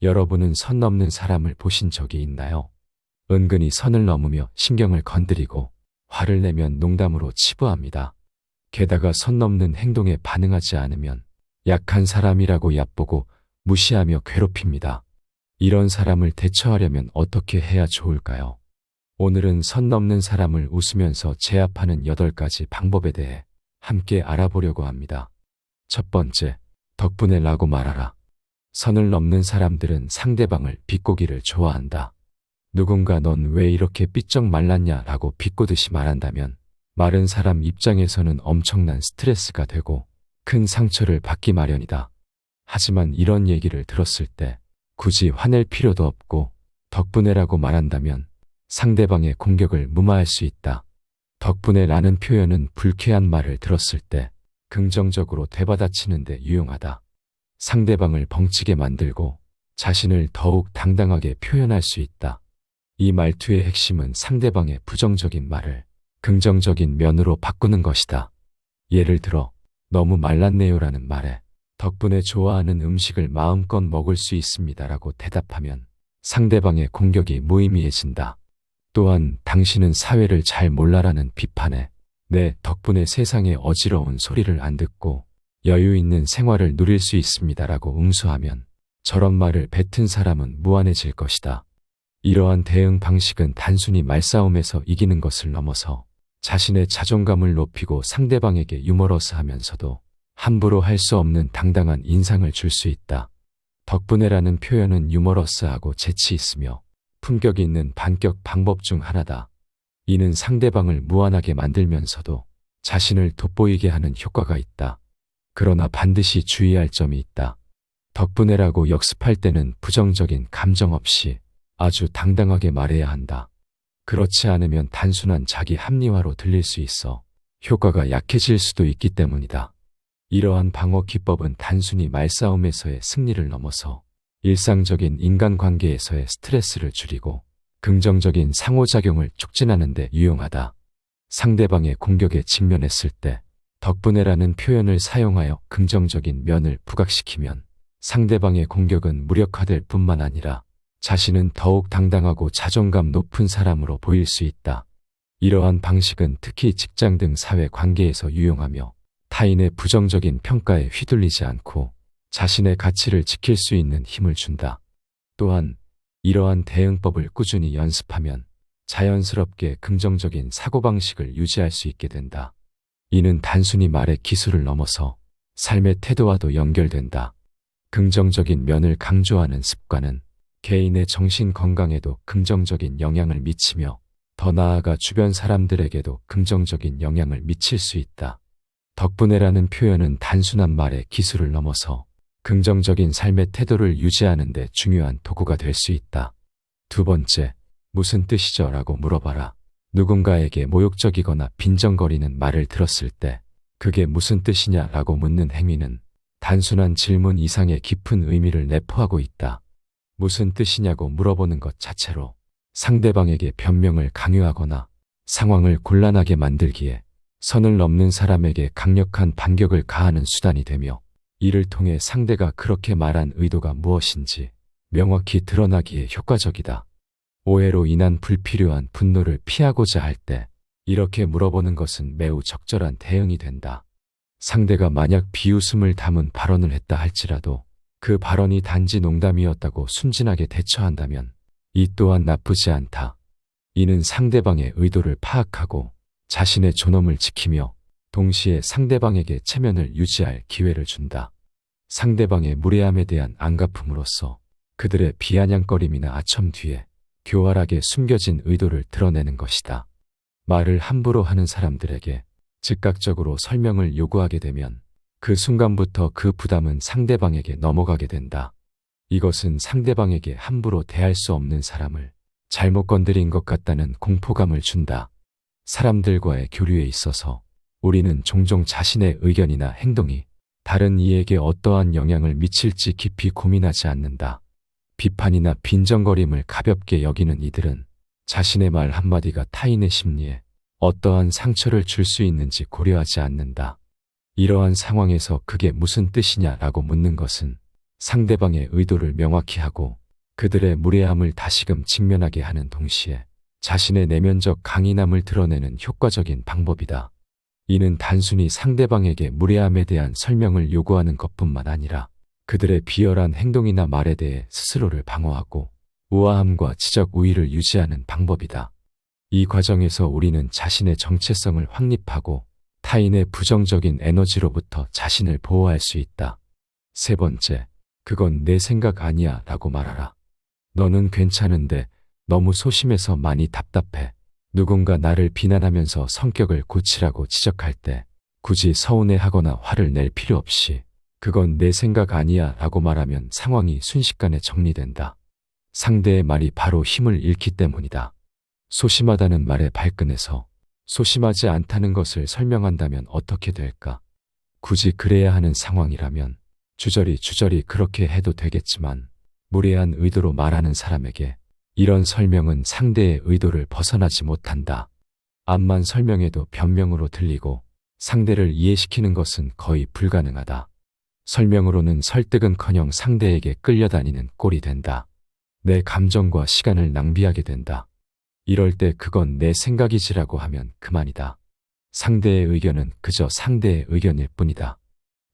여러분은 선 넘는 사람을 보신 적이 있나요? 은근히 선을 넘으며 신경을 건드리고 화를 내면 농담으로 치부합니다. 게다가 선 넘는 행동에 반응하지 않으면 약한 사람이라고 얕보고 무시하며 괴롭힙니다. 이런 사람을 대처하려면 어떻게 해야 좋을까요? 오늘은 선 넘는 사람을 웃으면서 제압하는 8가지 방법에 대해 함께 알아보려고 합니다. 첫 번째, 덕분에 라고 말하라. 선을 넘는 사람들은 상대방을 비꼬기를 좋아한다. 누군가 넌 왜 이렇게 삐쩍 말랐냐 라고 비꼬듯이 말한다면 마른 사람 입장에서는 엄청난 스트레스가 되고 큰 상처를 받기 마련이다. 하지만 이런 얘기를 들었을 때 굳이 화낼 필요도 없고 덕분에라고 말한다면 상대방의 공격을 무마할 수 있다. 덕분에라는 표현은 불쾌한 말을 들었을 때 긍정적으로 되받아치는 데 유용하다. 상대방을 벙치게 만들고 자신을 더욱 당당하게 표현할 수 있다. 이 말투의 핵심은 상대방의 부정적인 말을 긍정적인 면으로 바꾸는 것이다. 예를 들어 너무 말랐네요라는 말에 덕분에 좋아하는 음식을 마음껏 먹을 수 있습니다라고 대답하면 상대방의 공격이 무의미해진다. 또한 당신은 사회를 잘 몰라라는 비판에 내 덕분에 세상의 어지러운 소리를 안 듣고 여유 있는 생활을 누릴 수 있습니다라고 응수하면 저런 말을 뱉은 사람은 무안해질 것이다. 이러한 대응 방식은 단순히 말싸움에서 이기는 것을 넘어서 자신의 자존감을 높이고 상대방에게 유머러스하면서도 함부로 할 수 없는 당당한 인상을 줄 수 있다. 덕분에라는 표현은 유머러스하고 재치 있으며 품격 있는 반격 방법 중 하나다. 이는 상대방을 무안하게 만들면서도 자신을 돋보이게 하는 효과가 있다. 그러나 반드시 주의할 점이 있다. 덕분에라고 역습할 때는 부정적인 감정 없이 아주 당당하게 말해야 한다. 그렇지 않으면 단순한 자기 합리화로 들릴 수 있어 효과가 약해질 수도 있기 때문이다. 이러한 방어 기법은 단순히 말싸움에서의 승리를 넘어서 일상적인 인간관계에서의 스트레스를 줄이고 긍정적인 상호작용을 촉진하는 데 유용하다. 상대방의 공격에 직면했을 때 덕분에라는 표현을 사용하여 긍정적인 면을 부각시키면 상대방의 공격은 무력화될 뿐만 아니라 자신은 더욱 당당하고 자존감 높은 사람으로 보일 수 있다. 이러한 방식은 특히 직장 등 사회 관계에서 유용하며 타인의 부정적인 평가에 휘둘리지 않고 자신의 가치를 지킬 수 있는 힘을 준다. 또한 이러한 대응법을 꾸준히 연습하면 자연스럽게 긍정적인 사고방식을 유지할 수 있게 된다. 이는 단순히 말의 기술을 넘어서 삶의 태도와도 연결된다. 긍정적인 면을 강조하는 습관은 개인의 정신 건강에도 긍정적인 영향을 미치며 더 나아가 주변 사람들에게도 긍정적인 영향을 미칠 수 있다. 덕분에라는 표현은 단순한 말의 기술을 넘어서 긍정적인 삶의 태도를 유지하는 데 중요한 도구가 될 수 있다. 두 번째, 무슨 뜻이죠? 라고 물어봐라. 누군가에게 모욕적이거나 빈정거리는 말을 들었을 때 그게 무슨 뜻이냐? 라고 묻는 행위는 단순한 질문 이상의 깊은 의미를 내포하고 있다. 무슨 뜻이냐고 물어보는 것 자체로 상대방에게 변명을 강요하거나 상황을 곤란하게 만들기에 선을 넘는 사람에게 강력한 반격을 가하는 수단이 되며 이를 통해 상대가 그렇게 말한 의도가 무엇인지 명확히 드러나기에 효과적이다. 오해로 인한 불필요한 분노를 피하고자 할 때 이렇게 물어보는 것은 매우 적절한 대응이 된다. 상대가 만약 비웃음을 담은 발언을 했다 할지라도 그 발언이 단지 농담이었다고 순진하게 대처한다면 이 또한 나쁘지 않다. 이는 상대방의 의도를 파악하고 자신의 존엄을 지키며 동시에 상대방에게 체면을 유지할 기회를 준다. 상대방의 무례함에 대한 안갚음으로써 그들의 비아냥거림이나 아첨 뒤에 교활하게 숨겨진 의도를 드러내는 것이다. 말을 함부로 하는 사람들에게 즉각적으로 설명을 요구하게 되면 그 순간부터 그 부담은 상대방에게 넘어가게 된다. 이것은 상대방에게 함부로 대할 수 없는 사람을 잘못 건드린 것 같다는 공포감을 준다. 사람들과의 교류에 있어서 우리는 종종 자신의 의견이나 행동이 다른 이에게 어떠한 영향을 미칠지 깊이 고민하지 않는다. 비판이나 빈정거림을 가볍게 여기는 이들은 자신의 말 한마디가 타인의 심리에 어떠한 상처를 줄 수 있는지 고려하지 않는다. 이러한 상황에서 그게 무슨 뜻이냐라고 묻는 것은 상대방의 의도를 명확히 하고 그들의 무례함을 다시금 직면하게 하는 동시에 자신의 내면적 강인함을 드러내는 효과적인 방법이다. 이는 단순히 상대방에게 무례함에 대한 설명을 요구하는 것뿐만 아니라 그들의 비열한 행동이나 말에 대해 스스로를 방어하고 우아함과 지적 우위를 유지하는 방법이다. 이 과정에서 우리는 자신의 정체성을 확립하고 타인의 부정적인 에너지로부터 자신을 보호할 수 있다. 세 번째, 그건 내 생각 아니야 라고 말하라. 너는 괜찮은데 너무 소심해서 많이 답답해. 누군가 나를 비난하면서 성격을 고치라고 지적할 때 굳이 서운해하거나 화를 낼 필요 없이 그건 내 생각 아니야 라고 말하면 상황이 순식간에 정리된다. 상대의 말이 바로 힘을 잃기 때문이다. 소심하다는 말의 발끈에서 소심하지 않다는 것을 설명한다면 어떻게 될까? 굳이 그래야 하는 상황이라면 주저리 그렇게 해도 되겠지만 무례한 의도로 말하는 사람에게 이런 설명은 상대의 의도를 벗어나지 못한다. 암만 설명해도 변명으로 들리고 상대를 이해시키는 것은 거의 불가능하다. 설명으로는 설득은커녕 상대에게 끌려다니는 꼴이 된다. 내 감정과 시간을 낭비하게 된다. 이럴 때 그건 내 생각이지라고 하면 그만이다. 상대의 의견은 그저 상대의 의견일 뿐이다.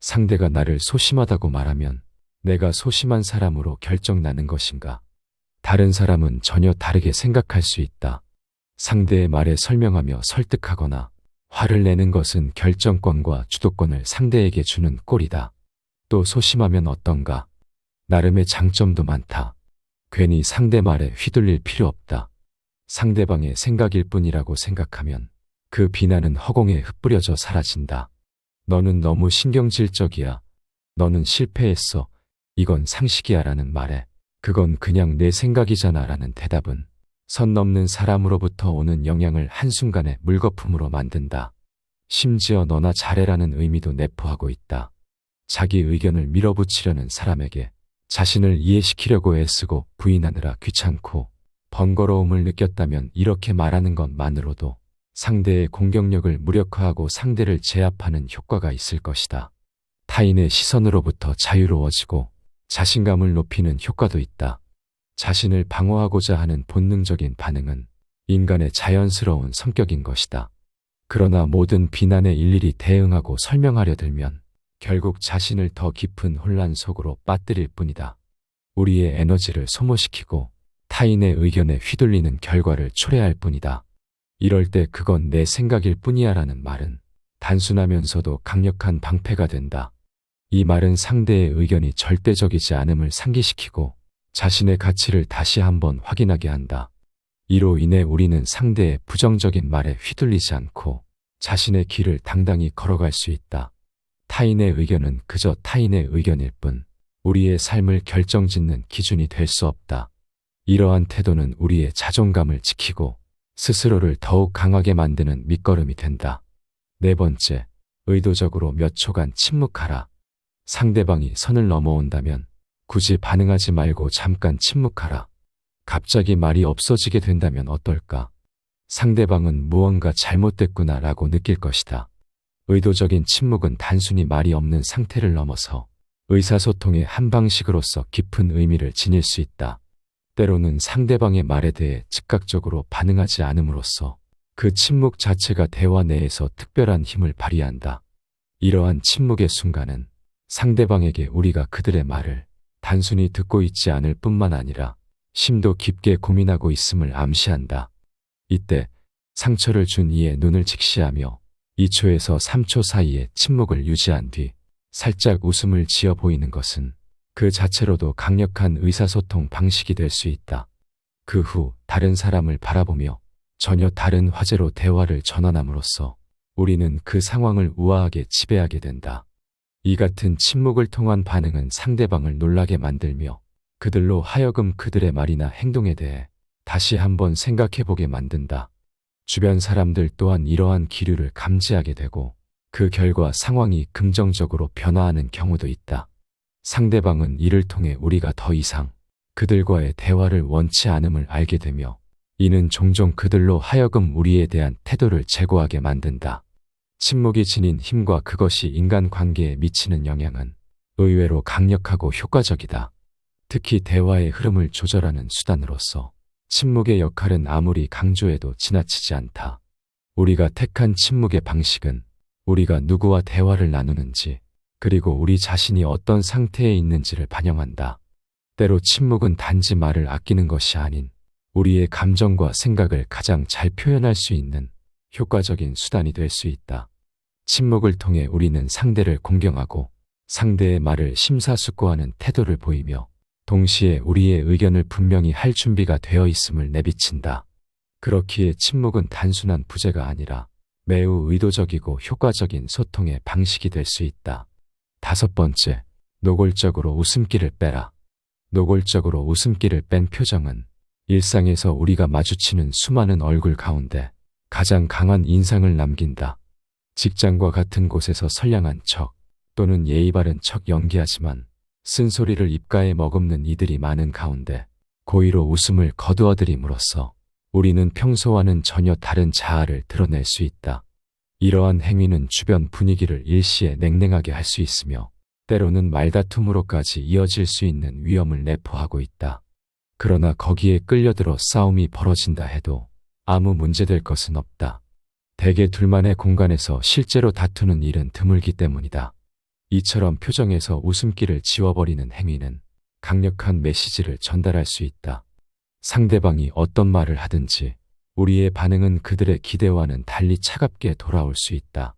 상대가 나를 소심하다고 말하면 내가 소심한 사람으로 결정나는 것인가? 다른 사람은 전혀 다르게 생각할 수 있다. 상대의 말에 설명하며 설득하거나 화를 내는 것은 결정권과 주도권을 상대에게 주는 꼴이다. 또 소심하면 어떤가? 나름의 장점도 많다. 괜히 상대 말에 휘둘릴 필요 없다. 상대방의 생각일 뿐이라고 생각하면 그 비난은 허공에 흩뿌려져 사라진다. 너는 너무 신경질적이야. 너는 실패했어. 이건 상식이야 라는 말에 그건 그냥 내 생각이잖아 라는 대답은 선 넘는 사람으로부터 오는 영향을 한순간에 물거품으로 만든다. 심지어 너나 잘해라는 의미도 내포하고 있다. 자기 의견을 밀어붙이려는 사람에게 자신을 이해시키려고 애쓰고 부인하느라 귀찮고 번거로움을 느꼈다면 이렇게 말하는 것만으로도 상대의 공격력을 무력화하고 상대를 제압하는 효과가 있을 것이다. 타인의 시선으로부터 자유로워지고 자신감을 높이는 효과도 있다. 자신을 방어하고자 하는 본능적인 반응은 인간의 자연스러운 성격인 것이다. 그러나 모든 비난에 일일이 대응하고 설명하려 들면 결국 자신을 더 깊은 혼란 속으로 빠뜨릴 뿐이다. 우리의 에너지를 소모시키고 타인의 의견에 휘둘리는 결과를 초래할 뿐이다. 이럴 때 그건 내 생각일 뿐이야 라는 말은 단순하면서도 강력한 방패가 된다. 이 말은 상대의 의견이 절대적이지 않음을 상기시키고 자신의 가치를 다시 한번 확인하게 한다. 이로 인해 우리는 상대의 부정적인 말에 휘둘리지 않고 자신의 길을 당당히 걸어갈 수 있다. 타인의 의견은 그저 타인의 의견일 뿐 우리의 삶을 결정짓는 기준이 될 수 없다. 이러한 태도는 우리의 자존감을 지키고 스스로를 더욱 강하게 만드는 밑거름이 된다. 네 번째, 의도적으로 몇 초간 침묵하라. 상대방이 선을 넘어온다면 굳이 반응하지 말고 잠깐 침묵하라. 갑자기 말이 없어지게 된다면 어떨까? 상대방은 무언가 잘못됐구나 라고 느낄 것이다. 의도적인 침묵은 단순히 말이 없는 상태를 넘어서 의사소통의 한 방식으로서 깊은 의미를 지닐 수 있다. 때로는 상대방의 말에 대해 즉각적으로 반응하지 않음으로써 그 침묵 자체가 대화 내에서 특별한 힘을 발휘한다. 이러한 침묵의 순간은 상대방에게 우리가 그들의 말을 단순히 듣고 있지 않을 뿐만 아니라 심도 깊게 고민하고 있음을 암시한다. 이때 상처를 준 이의 눈을 직시하며 2초에서 3초 사이에 침묵을 유지한 뒤 살짝 웃음을 지어 보이는 것은 그 자체로도 강력한 의사소통 방식이 될 수 있다. 그 후 다른 사람을 바라보며 전혀 다른 화제로 대화를 전환함으로써 우리는 그 상황을 우아하게 지배하게 된다. 이 같은 침묵을 통한 반응은 상대방을 놀라게 만들며 그들로 하여금 그들의 말이나 행동에 대해 다시 한번 생각해보게 만든다. 주변 사람들 또한 이러한 기류를 감지하게 되고 그 결과 상황이 긍정적으로 변화하는 경우도 있다. 상대방은 이를 통해 우리가 더 이상 그들과의 대화를 원치 않음을 알게 되며 이는 종종 그들로 하여금 우리에 대한 태도를 제고하게 만든다. 침묵이 지닌 힘과 그것이 인간관계에 미치는 영향은 의외로 강력하고 효과적이다. 특히 대화의 흐름을 조절하는 수단으로서 침묵의 역할은 아무리 강조해도 지나치지 않다. 우리가 택한 침묵의 방식은 우리가 누구와 대화를 나누는지, 그리고 우리 자신이 어떤 상태에 있는지를 반영한다. 때로 침묵은 단지 말을 아끼는 것이 아닌 우리의 감정과 생각을 가장 잘 표현할 수 있는 효과적인 수단이 될 수 있다. 침묵을 통해 우리는 상대를 공경하고 상대의 말을 심사숙고하는 태도를 보이며 동시에 우리의 의견을 분명히 할 준비가 되어 있음을 내비친다. 그렇기에 침묵은 단순한 부재가 아니라 매우 의도적이고 효과적인 소통의 방식이 될 수 있다. 5번째, 노골적으로 웃음기를 빼라. 노골적으로 웃음기를 뺀 표정은 일상에서 우리가 마주치는 수많은 얼굴 가운데 가장 강한 인상을 남긴다. 직장과 같은 곳에서 선량한 척 또는 예의 바른 척 연기하지만 쓴소리를 입가에 머금는 이들이 많은 가운데 고의로 웃음을 거두어들임으로써 우리는 평소와는 전혀 다른 자아를 드러낼 수 있다. 이러한 행위는 주변 분위기를 일시에 냉랭하게 할 수 있으며 때로는 말다툼으로까지 이어질 수 있는 위험을 내포하고 있다. 그러나 거기에 끌려들어 싸움이 벌어진다 해도 아무 문제될 것은 없다. 대개 둘만의 공간에서 실제로 다투는 일은 드물기 때문이다. 이처럼 표정에서 웃음기를 지워버리는 행위는 강력한 메시지를 전달할 수 있다. 상대방이 어떤 말을 하든지 우리의 반응은 그들의 기대와는 달리 차갑게 돌아올 수 있다.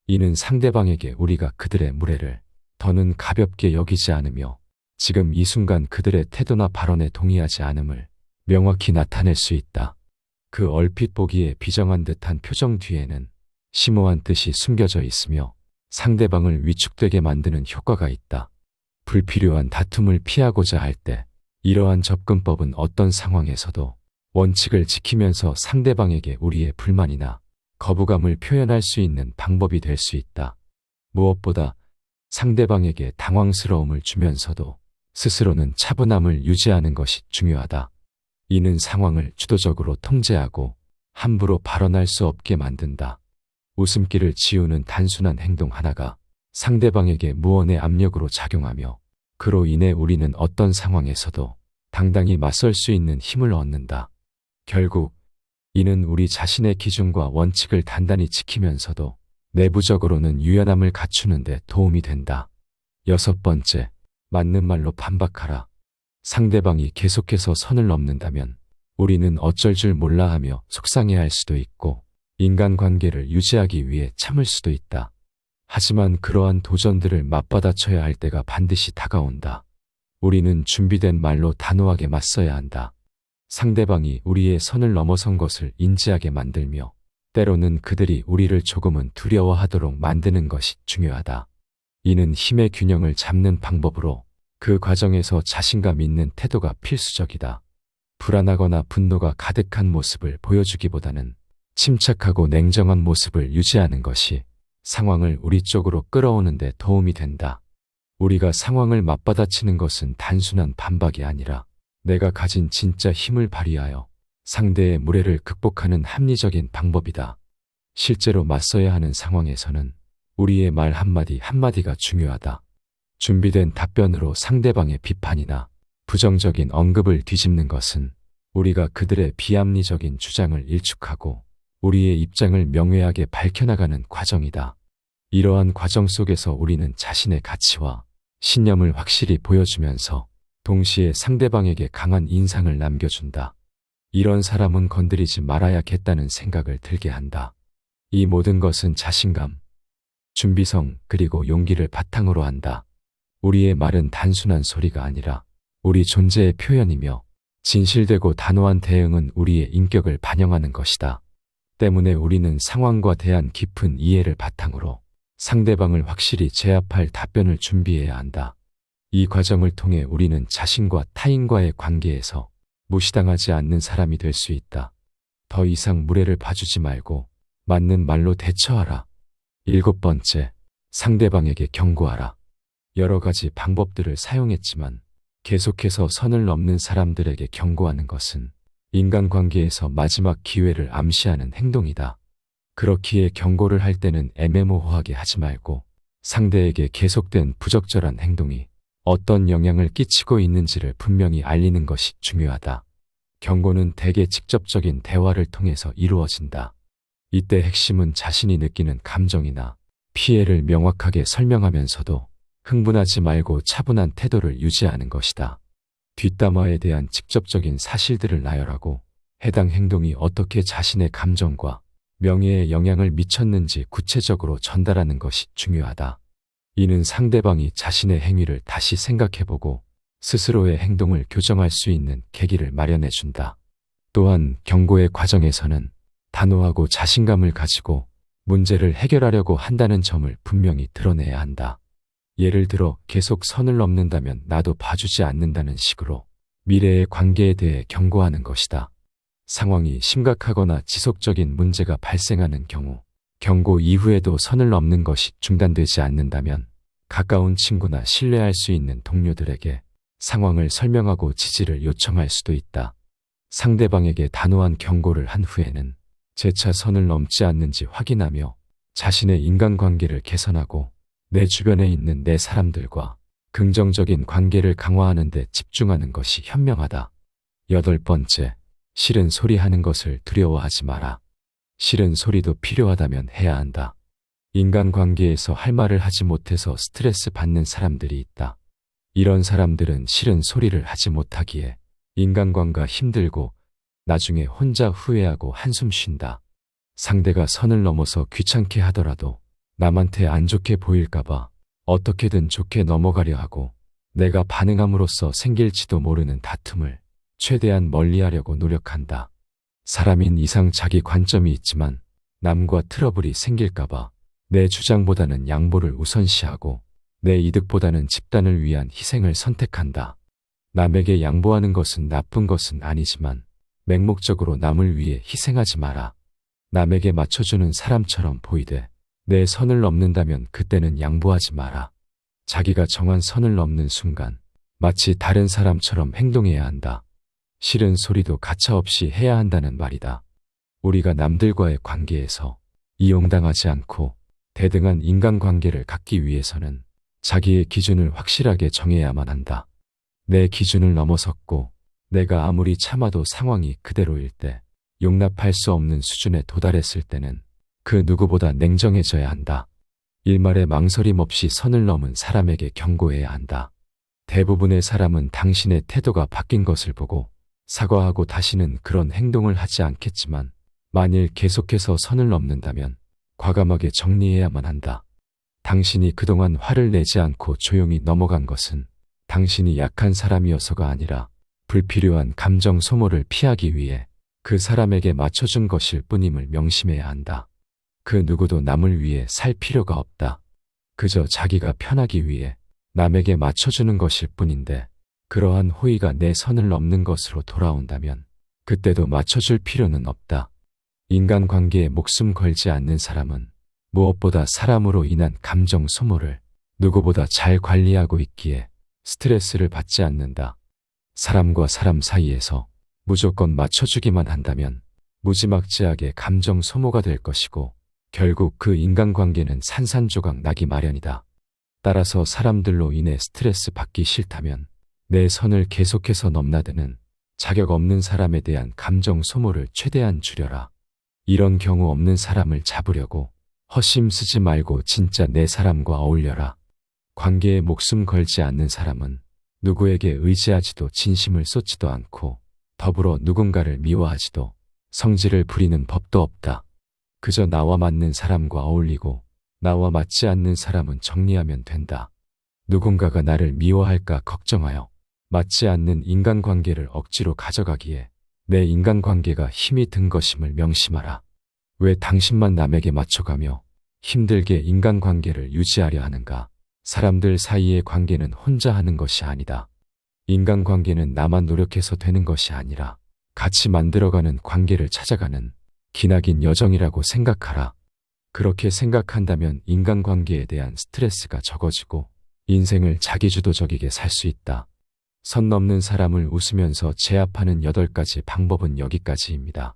이는 상대방에게 우리가 그들의 무례를 더는 가볍게 여기지 않으며 지금 이 순간 그들의 태도나 발언에 동의하지 않음을 명확히 나타낼 수 있다. 그 얼핏 보기에 비정한 듯한 표정 뒤에는 심오한 뜻이 숨겨져 있으며 상대방을 위축되게 만드는 효과가 있다. 불필요한 다툼을 피하고자 할 때 이러한 접근법은 어떤 상황에서도 원칙을 지키면서 상대방에게 우리의 불만이나 거부감을 표현할 수 있는 방법이 될 수 있다. 무엇보다 상대방에게 당황스러움을 주면서도 스스로는 차분함을 유지하는 것이 중요하다. 이는 상황을 주도적으로 통제하고 함부로 발언할 수 없게 만든다. 웃음기를 지우는 단순한 행동 하나가 상대방에게 무언의 압력으로 작용하며 그로 인해 우리는 어떤 상황에서도 당당히 맞설 수 있는 힘을 얻는다. 결국 이는 우리 자신의 기준과 원칙을 단단히 지키면서도 내부적으로는 유연함을 갖추는 데 도움이 된다. 6번째, 맞는 말로 반박하라. 상대방이 계속해서 선을 넘는다면 우리는 어쩔 줄 몰라 하며 속상해할 수도 있고 인간관계를 유지하기 위해 참을 수도 있다. 하지만 그러한 도전들을 맞받아쳐야 할 때가 반드시 다가온다. 우리는 준비된 말로 단호하게 맞서야 한다. 상대방이 우리의 선을 넘어선 것을 인지하게 만들며 때로는 그들이 우리를 조금은 두려워하도록 만드는 것이 중요하다. 이는 힘의 균형을 잡는 방법으로 그 과정에서 자신감 있는 태도가 필수적이다. 불안하거나 분노가 가득한 모습을 보여주기보다는 침착하고 냉정한 모습을 유지하는 것이 상황을 우리 쪽으로 끌어오는 데 도움이 된다. 우리가 상황을 맞받아치는 것은 단순한 반박이 아니라 내가 가진 진짜 힘을 발휘하여 상대의 무례를 극복하는 합리적인 방법이다. 실제로 맞서야 하는 상황에서는 우리의 말 한마디 한마디가 중요하다. 준비된 답변으로 상대방의 비판이나 부정적인 언급을 뒤집는 것은 우리가 그들의 비합리적인 주장을 일축하고 우리의 입장을 명쾌하게 밝혀나가는 과정이다. 이러한 과정 속에서 우리는 자신의 가치와 신념을 확실히 보여주면서 동시에 상대방에게 강한 인상을 남겨준다. 이런 사람은 건드리지 말아야겠다는 생각을 들게 한다. 이 모든 것은 자신감, 준비성 그리고 용기를 바탕으로 한다. 우리의 말은 단순한 소리가 아니라 우리 존재의 표현이며 진실되고 단호한 대응은 우리의 인격을 반영하는 것이다. 때문에 우리는 상황과 대한 깊은 이해를 바탕으로 상대방을 확실히 제압할 답변을 준비해야 한다. 이 과정을 통해 우리는 자신과 타인과의 관계에서 무시당하지 않는 사람이 될 수 있다. 더 이상 무례를 봐주지 말고 맞는 말로 대처하라. 7번째, 상대방에게 경고하라. 여러 가지 방법들을 사용했지만 계속해서 선을 넘는 사람들에게 경고하는 것은 인간관계에서 마지막 기회를 암시하는 행동이다. 그렇기에 경고를 할 때는 애매모호하게 하지 말고 상대에게 계속된 부적절한 행동이 어떤 영향을 끼치고 있는지를 분명히 알리는 것이 중요하다. 경고는 대개 직접적인 대화를 통해서 이루어진다. 이때 핵심은 자신이 느끼는 감정이나 피해를 명확하게 설명하면서도 흥분하지 말고 차분한 태도를 유지하는 것이다. 뒷담화에 대한 직접적인 사실들을 나열하고 해당 행동이 어떻게 자신의 감정과 명예에 영향을 미쳤는지 구체적으로 전달하는 것이 중요하다. 이는 상대방이 자신의 행위를 다시 생각해보고 스스로의 행동을 교정할 수 있는 계기를 마련해준다. 또한 경고의 과정에서는 단호하고 자신감을 가지고 문제를 해결하려고 한다는 점을 분명히 드러내야 한다. 예를 들어 계속 선을 넘는다면 나도 봐주지 않는다는 식으로 미래의 관계에 대해 경고하는 것이다. 상황이 심각하거나 지속적인 문제가 발생하는 경우 경고 이후에도 선을 넘는 것이 중단되지 않는다면 가까운 친구나 신뢰할 수 있는 동료들에게 상황을 설명하고 지지를 요청할 수도 있다. 상대방에게 단호한 경고를 한 후에는 재차 선을 넘지 않는지 확인하며 자신의 인간관계를 개선하고 내 주변에 있는 내 사람들과 긍정적인 관계를 강화하는 데 집중하는 것이 현명하다. 8번째, 싫은 소리 하는 것을 두려워하지 마라. 싫은 소리도 필요하다면 해야 한다. 인간관계에서 할 말을 하지 못해서 스트레스 받는 사람들이 있다. 이런 사람들은 싫은 소리를 하지 못하기에 인간관계가 힘들고 나중에 혼자 후회하고 한숨 쉰다. 상대가 선을 넘어서 귀찮게 하더라도 남한테 안 좋게 보일까봐 어떻게든 좋게 넘어가려 하고 내가 반응함으로써 생길지도 모르는 다툼을 최대한 멀리하려고 노력한다. 사람인 이상 자기 관점이 있지만 남과 트러블이 생길까봐 내 주장보다는 양보를 우선시하고 내 이득보다는 집단을 위한 희생을 선택한다. 남에게 양보하는 것은 나쁜 것은 아니지만 맹목적으로 남을 위해 희생하지 마라. 남에게 맞춰주는 사람처럼 보이되 내 선을 넘는다면 그때는 양보하지 마라. 자기가 정한 선을 넘는 순간 마치 다른 사람처럼 행동해야 한다. 싫은 소리도 가차없이 해야 한다는 말이다. 우리가 남들과의 관계에서 이용당하지 않고 대등한 인간관계를 갖기 위해서는 자기의 기준을 확실하게 정해야만 한다. 내 기준을 넘어섰고 내가 아무리 참아도 상황이 그대로일 때, 용납할 수 없는 수준에 도달했을 때는 그 누구보다 냉정해져야 한다. 일말의 망설임 없이 선을 넘은 사람에게 경고해야 한다. 대부분의 사람은 당신의 태도가 바뀐 것을 보고 사과하고 다시는 그런 행동을 하지 않겠지만 만일 계속해서 선을 넘는다면 과감하게 정리해야만 한다. 당신이 그동안 화를 내지 않고 조용히 넘어간 것은 당신이 약한 사람이어서가 아니라 불필요한 감정 소모를 피하기 위해 그 사람에게 맞춰준 것일 뿐임을 명심해야 한다. 그 누구도 남을 위해 살 필요가 없다. 그저 자기가 편하기 위해 남에게 맞춰주는 것일 뿐인데 그러한 호의가 내 선을 넘는 것으로 돌아온다면 그때도 맞춰줄 필요는 없다. 인간관계에 목숨 걸지 않는 사람은 무엇보다 사람으로 인한 감정 소모를 누구보다 잘 관리하고 있기에 스트레스를 받지 않는다. 사람과 사람 사이에서 무조건 맞춰주기만 한다면 무지막지하게 감정 소모가 될 것이고 결국 그 인간관계는 산산조각 나기 마련이다. 따라서 사람들로 인해 스트레스 받기 싫다면 내 선을 계속해서 넘나드는 자격 없는 사람에 대한 감정 소모를 최대한 줄여라. 이런 경우 없는 사람을 잡으려고 헛심 쓰지 말고 진짜 내 사람과 어울려라. 관계에 목숨 걸지 않는 사람은 누구에게 의지하지도 진심을 쏟지도 않고 더불어 누군가를 미워하지도 성질을 부리는 법도 없다. 그저 나와 맞는 사람과 어울리고 나와 맞지 않는 사람은 정리하면 된다. 누군가가 나를 미워할까 걱정하여 맞지 않는 인간관계를 억지로 가져가기에 내 인간관계가 힘이 든 것임을 명심하라. 왜 당신만 남에게 맞춰가며 힘들게 인간관계를 유지하려 하는가? 사람들 사이의 관계는 혼자 하는 것이 아니다. 인간관계는 나만 노력해서 되는 것이 아니라 같이 만들어가는 관계를 찾아가는 기나긴 여정이라고 생각하라. 그렇게 생각한다면 인간관계에 대한 스트레스가 적어지고 인생을 자기주도적이게 살 수 있다. 선 넘는 사람을 웃으면서 제압하는 8가지 방법은 여기까지입니다.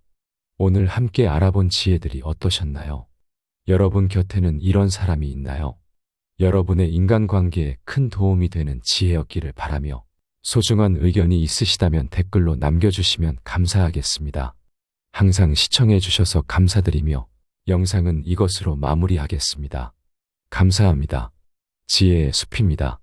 오늘 함께 알아본 지혜들이 어떠셨나요? 여러분 곁에는 이런 사람이 있나요? 여러분의 인간관계에 큰 도움이 되는 지혜였기를 바라며 소중한 의견이 있으시다면 댓글로 남겨주시면 감사하겠습니다. 항상 시청해주셔서 감사드리며 영상은 이것으로 마무리하겠습니다. 감사합니다. 지혜의 숲입니다.